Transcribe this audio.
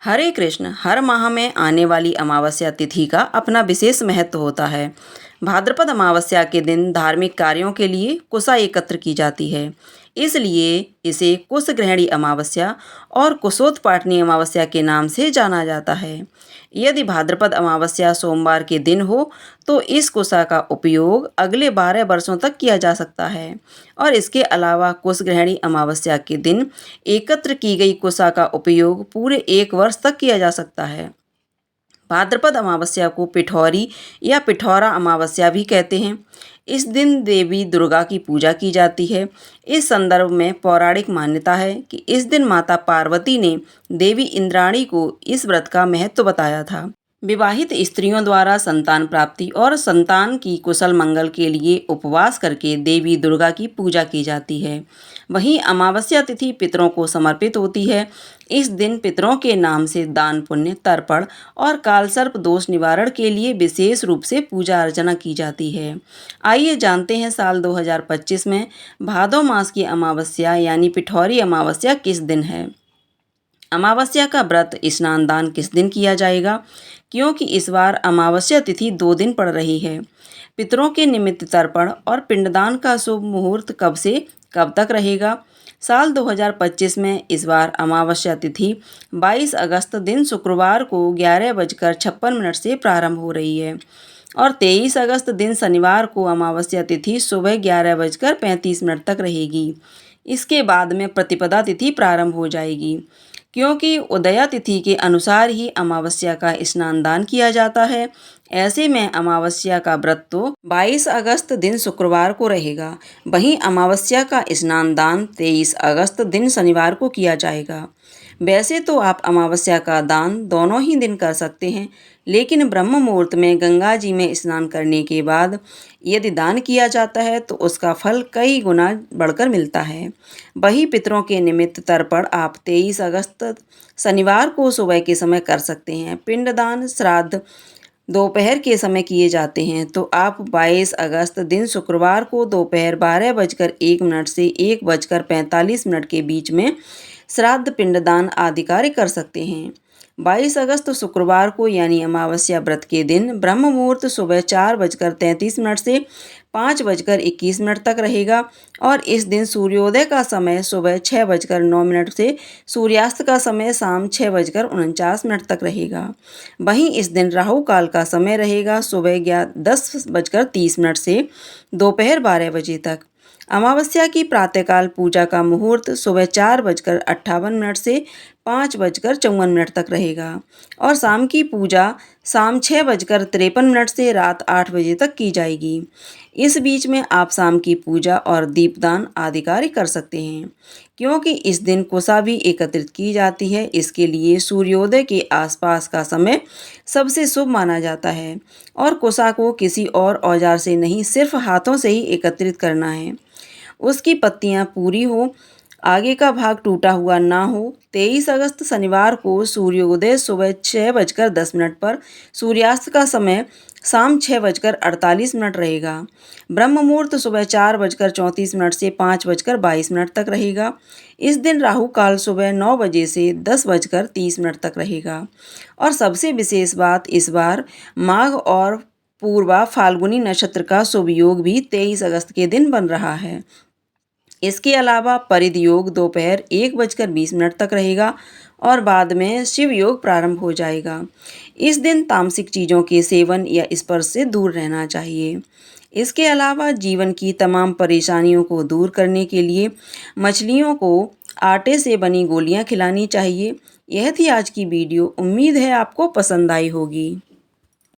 हरे कृष्ण। हर माह में आने वाली अमावस्या तिथि का अपना विशेष महत्व होता है। भाद्रपद अमावस्या के दिन धार्मिक कार्यों के लिए कुशा एकत्र की जाती है, इसलिए इसे कुशग्रहणी अमावस्या और कुशोत्पाटनी अमावस्या के नाम से जाना जाता है। यदि भाद्रपद अमावस्या सोमवार के दिन हो तो इस कुशा का उपयोग अगले 12 वर्षों तक किया जा सकता है और इसके अलावा कुशग्रहणी अमावस्या के दिन एकत्र की गई कुशा का उपयोग पूरे 1 वर्ष तक किया जा सकता है। भाद्रपद अमावस्या को पिठौरी या पिठौरा अमावस्या भी कहते हैं। इस दिन देवी दुर्गा की पूजा की जाती है। इस संदर्भ में पौराणिक मान्यता है कि इस दिन माता पार्वती ने देवी इंद्राणी को इस व्रत का महत्व बताया था। विवाहित स्त्रियों द्वारा संतान प्राप्ति और संतान की कुशल मंगल के लिए उपवास करके देवी दुर्गा की पूजा की जाती है। वहीं अमावस्या तिथि पितरों को समर्पित होती है। इस दिन पितरों के नाम से दान पुण्य, तर्पण और कालसर्प दोष निवारण के लिए विशेष रूप से पूजा अर्चना की जाती है। आइए जानते हैं साल 2025 में भादौ मास की अमावस्या यानी पिठौरी अमावस्या किस दिन है। अमावस्या का व्रत स्नान दान किस दिन किया जाएगा, क्योंकि इस बार अमावस्या तिथि 2 दिन पड़ रही है। पितरों के निमित्त तर्पण और पिंडदान का शुभ मुहूर्त कब से कब तक रहेगा। साल 2025 में इस बार अमावस्या तिथि 22 अगस्त दिन शुक्रवार को 11:56 से प्रारंभ हो रही है और 23 अगस्त दिन शनिवार को अमावस्या तिथि सुबह 11:35 तक रहेगी। इसके बाद में प्रतिपदा तिथि प्रारंभ हो जाएगी, क्योंकि उदया तिथि के अनुसार ही अमावस्या का स्नान दान किया जाता है। ऐसे में अमावस्या का व्रत तो 22 अगस्त दिन शुक्रवार को रहेगा, वहीं अमावस्या का स्नान दान 23 अगस्त दिन शनिवार को किया जाएगा। वैसे तो आप अमावस्या का दान दोनों ही दिन कर सकते हैं, लेकिन ब्रह्म मुहूर्त में गंगा जी में स्नान करने के बाद यदि दान किया जाता है तो उसका फल कई गुना बढ़कर मिलता है। वही पितरों के निमित्त तर्पण आप 23 अगस्त शनिवार को सुबह के समय कर सकते हैं। पिंडदान श्राद्ध दोपहर के समय किए जाते हैं, तो आप 22 अगस्त दिन शुक्रवार को दोपहर 12:01 से 1:45 के बीच में श्राद्ध, पिंडदान आदि कार्य कर सकते हैं। 22 अगस्त शुक्रवार को यानी अमावस्या व्रत के दिन ब्रह्म मुहूर्त सुबह 4:33 से 5:21 तक रहेगा और इस दिन सूर्योदय का समय सुबह 6:09 से सूर्यास्त का समय शाम 6:49 तक रहेगा। वहीं इस दिन राहु काल का समय रहेगा सुबह 10:30 से दोपहर 12 बजे तक। अमावस्या की प्रातःकाल पूजा का मुहूर्त सुबह 4:58 से 5:54 तक रहेगा और शाम की पूजा शाम 6:53 से रात 8 बजे तक की जाएगी। इस बीच में आप शाम की पूजा और दीपदान आदि कार्य कर सकते हैं, क्योंकि इस दिन कुशा भी एकत्रित की जाती है। इसके लिए सूर्योदय के आसपास का समय सबसे शुभ माना जाता है और कुशा को किसी और औजार से नहीं, सिर्फ हाथों से ही एकत्रित करना है। उसकी पत्तियां पूरी हो, आगे का भाग टूटा हुआ ना हो। 23 अगस्त शनिवार को सूर्योदय सुबह 6:10 पर, सूर्यास्त का समय शाम 6:48 रहेगा। ब्रह्म मुहूर्त सुबह 4:34 से 5:22 तक रहेगा। इस दिन राहु काल सुबह 9 बजे से 10:30 तक रहेगा और सबसे विशेष बात, इस बार माघ और पूर्वा फाल्गुनी नक्षत्र का शुभ योग भी 23 अगस्त के दिन बन रहा है। इसके अलावा परिध योग दोपहर 1:20 तक रहेगा और बाद में शिव योग प्रारंभ हो जाएगा। इस दिन तामसिक चीज़ों के सेवन या स्पर्श से दूर रहना चाहिए। इसके अलावा जीवन की तमाम परेशानियों को दूर करने के लिए मछलियों को आटे से बनी गोलियां खिलानी चाहिए। यह थी आज की वीडियो। उम्मीद है आपको पसंद आई होगी।